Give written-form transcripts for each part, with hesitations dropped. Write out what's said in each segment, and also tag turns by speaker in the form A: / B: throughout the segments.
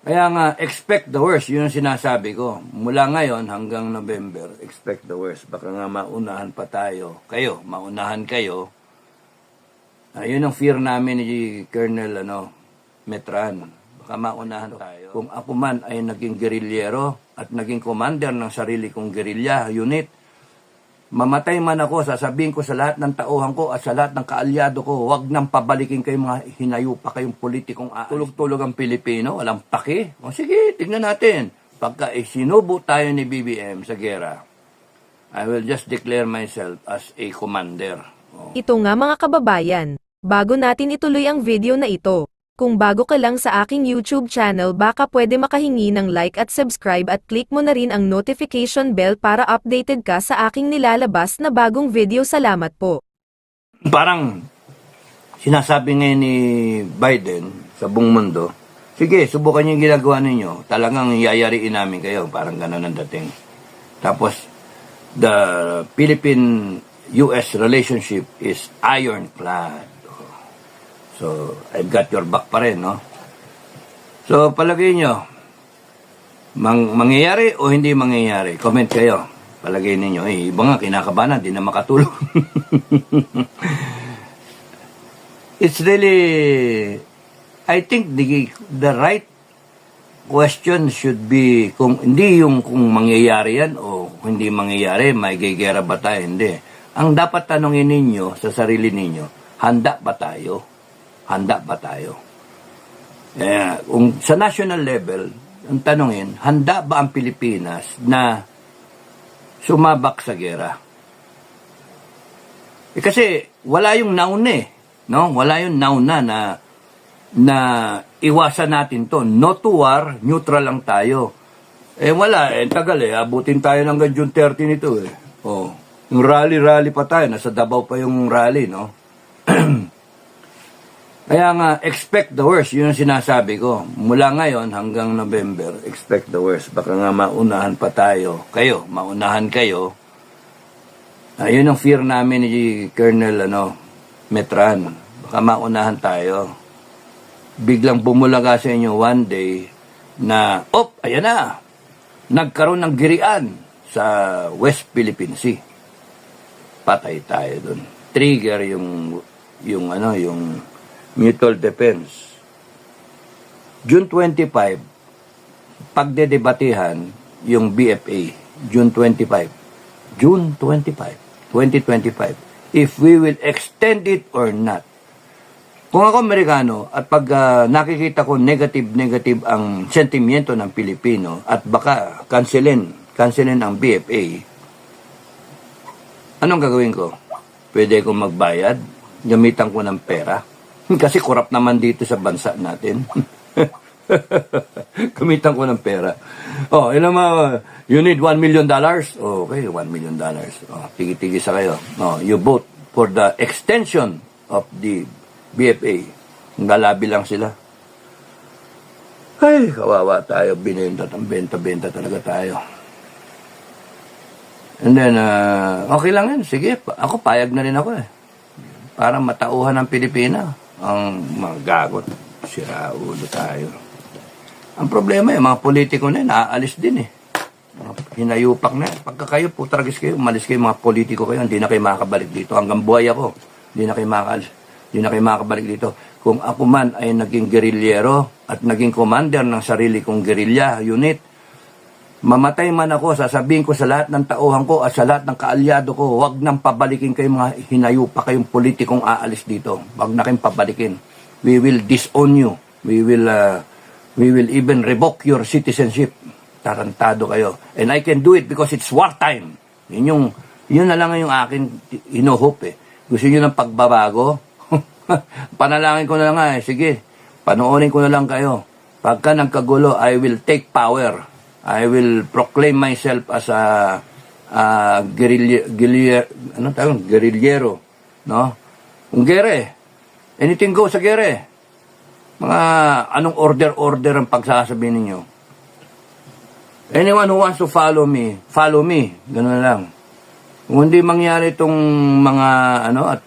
A: Kaya nga, expect the worst. Yun ang sinasabi ko. Mula ngayon hanggang November, expect the worst. Baka nga maunahan pa tayo. Kayo, maunahan kayo. Yun ang fear namin ni Colonel Metran. Baka maunahan tayo. Kung ako man ay naging gerilyero at naging commander ng sarili kong gerilya unit, mamatay man ako, sasabihin ko sa lahat ng tauhan ko at sa lahat ng kaalyado ko, huwag nang pabalikin kayo mga hinayupa kayong politikong tulog-tulog ang Pilipino, walang paki. O sige, tignan natin. Pagka sinubo tayo ni BBM sa gera, I will just declare myself as a commander.
B: Ito nga mga kababayan, bago natin ituloy ang video na ito, kung bago ka lang sa aking YouTube channel baka pwede makahingi ng like at subscribe at click mo na rin ang notification bell para updated ka sa aking nilalabas na bagong video. Salamat po.
A: Parang sinasabi ngayon ni Biden sa buong mundo, sige, subukan niyo yung ginagawa ninyo, talagang yayariin namin kayo, parang gano'n ang dating. Tapos, the Philippine-US relationship is ironclad. So, I've got your back pa rin, no? So, palagay nyo, mangyayari o hindi mangyayari? Comment kayo. Palagay ninyo, iba nga, kinakabahan, di na makatulog. It's really, I think the right question should be, hindi yung kung mangyayari yan o hindi mangyayari, may gigera ba tayo, hindi. Ang dapat tanongin ninyo sa sarili ninyo, handa ba tayo? Handa ba tayo? Kung sa national level, ang tanongin, handa ba ang Pilipinas na sumabak sa gera? Kasi wala yung nauna no? Wala yung nauna na iwasan natin to. No to war, neutral lang tayo. Wala, tagal abutin tayo hanggang June 30 nito yung rally pa tayo, nasa Davao pa yung rally, no? Kaya nga, expect the worst. Yun ang sinasabi ko. Mula ngayon hanggang November, expect the worst. Baka nga maunahan pa tayo. Kayo, maunahan kayo. Yun ang fear namin ni Colonel Metran. Baka maunahan tayo. Biglang bumulaga sa inyo one day na, ayan na. Nagkaroon ng girian sa West Philippine Sea. Patay tayo dun. Trigger yung mutual defense. June 25, pagdedebatehan yung BFA. June 25, 2025. If we will extend it or not. Kung ako Amerikano at pag nakikita ko negative ang sentimiento ng Pilipino at baka cancelin ang BFA, anong gagawin ko? Pwede akong magbayad, gamitan ko ng pera. Kasi korap naman dito sa bansa natin. Gamitan ko ng pera. You need $1 million? Okay, $1 million. Tigi-tigi sa kayo. You vote for the extension of the BFA. Ngalabi lang sila. Ay, kawawa tayo. Benta talaga tayo. And then, okay lang yan. Sige, ako payag na rin ako para matauhan ng Pilipina. Ang mga gagot, siraulo tayo. Ang problema mga politiko na naaalis din Mga hinayupak na Pagka kayo, putragis kayo, umalis kayo mga politiko kayo, hindi na kayo makakabalik dito. Hanggang buhay ako, hindi na kayo makakabalik dito. Kung ako man ay naging gerilyero at naging commander ng sarili kong gerilya unit, mamatay man ako, sasabihin ko sa lahat ng tauhan ko at sa lahat ng kaalyado ko, huwag nang pabalikin kayo mga hinayupa kayong politikong aalis dito. Huwag na kayong pabalikin. We will disown you. We will even revoke your citizenship. Tarantado kayo. And I can do it because it's wartime. Yun na lang yung akin ino-hope Gusto nyo ng pagbabago? Panalangin ko na lang sige, panoorin ko na lang kayo. Pagka nagkagulo, I will take power. I will proclaim myself as a guerrillero, no? Kung gere, anything go sa gere. Mga anong order ang pagsasabihin ninyo. Anyone who wants to follow me. Ganun lang. Kung hindi mangyari itong mga at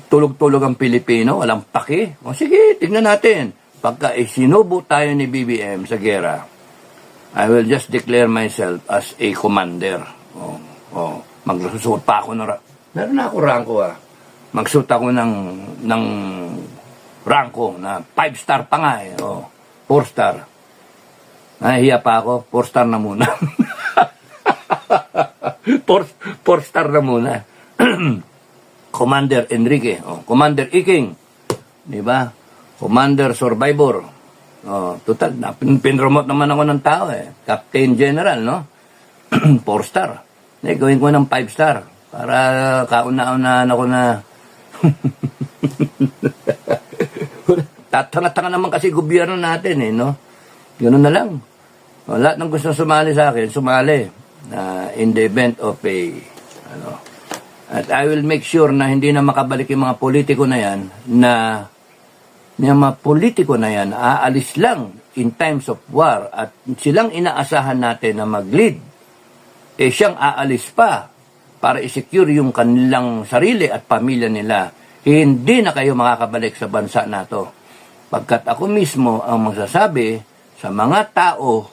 A: tulog-tulog ang Pilipino, walang paki. Sige, tignan natin. pagka isinubo tayo ni BBM sa gera, I will just declare myself as a commander. Magsusuot pa ako meron na ako ranko Magsuot ako ng ranko na 5-star pa nga 4-star. Nahihiya pa ako, 4-star na muna. 4-star na muna. Commander Enrique, Commander Iking, di ba? Commander Survivor. Total, pinromote naman ako ng tao Captain General, no? 4-star. Gawin ko ng 5-star para kauna-unahan ako na tatanga-tanga naman kasi gobyerno natin, no? Ganoon na lang. Lahat ng gusto sumali sa akin, sumali in the event of a at I will make sure na hindi na makabalik yung mga politiko na yan yung mga politiko na yan aalis lang in times of war at silang inaasahan natin na mag-lead siyang aalis pa para i-secure yung kanilang sarili at pamilya nila. Hindi na kayo makakabalik sa bansa nato. Pagkat ako mismo ang magsasabi sa mga tao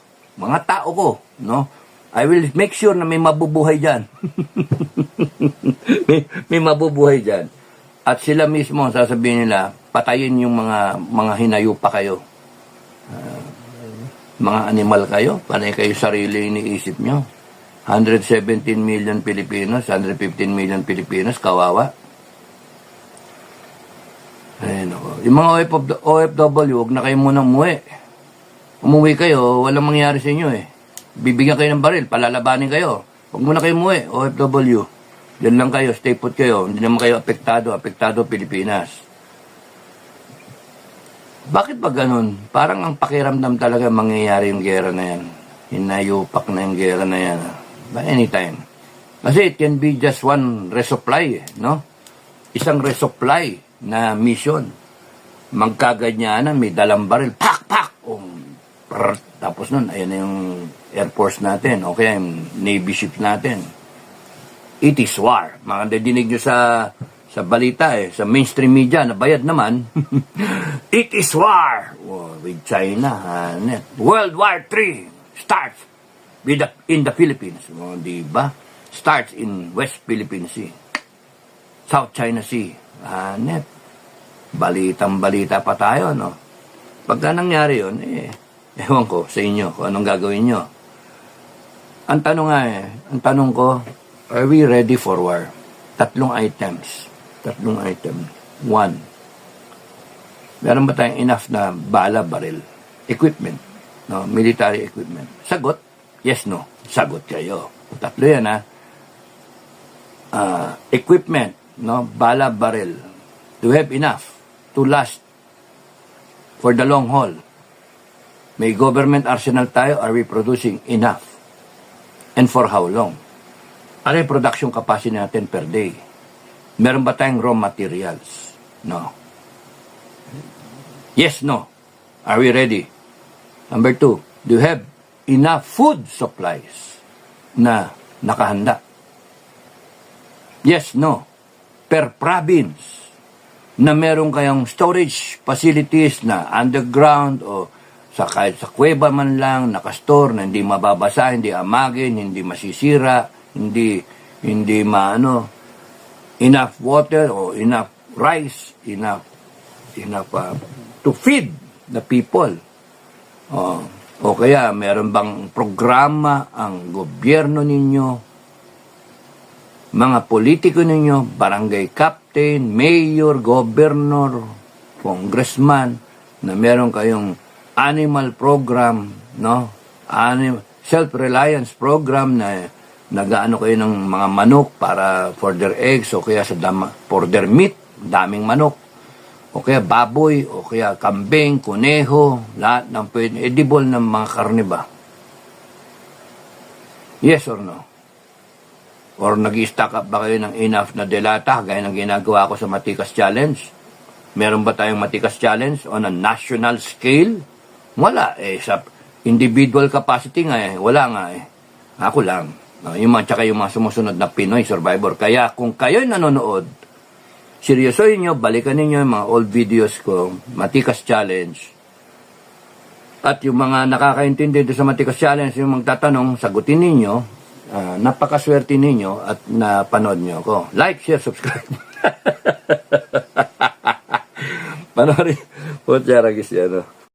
A: ko, no? I will make sure na may mabubuhay dyan. may mabubuhay dyan. At sila mismo ang sasabihin nila, patayin yung mga hinayupa kayo. Mga animal kayo, panay kayo sarili iniisip nyo. 117 million Filipinos, 115 million Filipinos, kawawa. Ayun ako. Yung mga OFW, huwag na kayo munang umuwi. Umuwi kayo, walang mangyari sa inyo Bibigyan kayo ng baril, palalabanin kayo. Huwag muna kayo umuwi, OFW. Diyan lang kayo, stay put kayo. Hindi naman kayo apektado Pilipinas. Bakit ba ganun? Parang ang pakiramdam talaga mangyayari yung gera na yan. Hinayupak na yung gera na yan. By anytime. Kasi it can be just one resupply, no? Isang resupply na mission. Magkaganyanan, may dalang baril, pak! Tapos nun, ayan na yung Air Force natin, o kaya yung Navy ships natin. It is war. Mga dinig nyo sa balita sa mainstream media, na bayad naman. It is war with China. World War III starts in the Philippines. Diba? Starts in West Philippine Sea. South China Sea. Balitang-balita pa tayo, no? Pagka nangyari yun, ewan ko sa inyo kung anong gagawin nyo. Ang tanong ko, are we ready for war? Tatlong items. One, meron ba tayong enough na bala, baril, equipment, no? Military equipment? Sagot, yes, no. Sagot kayo. Tatlo yan, equipment, no? Bala, baril. Do we have enough to last for the long haul? May government arsenal tayo, are we producing enough? And for how long? Ano yung production capacity natin per day? Meron ba tayong raw materials? No. Yes, no. Are we ready? Number 2, do you have enough food supplies na nakahanda? Yes, no. Per province, na meron kayong storage facilities na underground o kahit sa kuweba man lang, nakastore, na hindi mababasa, hindi amagin, hindi masisira, hindi enough water o enough rice, enough to feed the people. O kaya, meron bang programa ang gobyerno ninyo, mga politiko ninyo, barangay captain, mayor, governor, congressman, na meron kayong animal program, no? Self-reliance program na nagaano kayo ng mga manok para for their eggs o kaya for their meat, daming manok. O kaya baboy, o kaya kambing, kuneho, lahat ng pwede, edible ng mga karne ba? Yes or no? Or nag-i-stock up ba kayo ng enough na delata gaya ng ginagawa ko sa Matikas Challenge? Meron ba tayong Matikas Challenge on a national scale? Wala sa individual capacity nga wala nga Ako lang. Yung mga sumusunod na Pinoy Survivor. Kaya kung kayo'y nanonood, seryosohin nyo, balikan ninyo yung mga old videos ko, Matikas Challenge, At yung mga nakakaintindi doon sa Matikos Challenge, yung magtatanong, sagutin ninyo. Napakaswerte ninyo at napanood nyo ako. Like, share, subscribe. Panoorin po, Charagis, ano.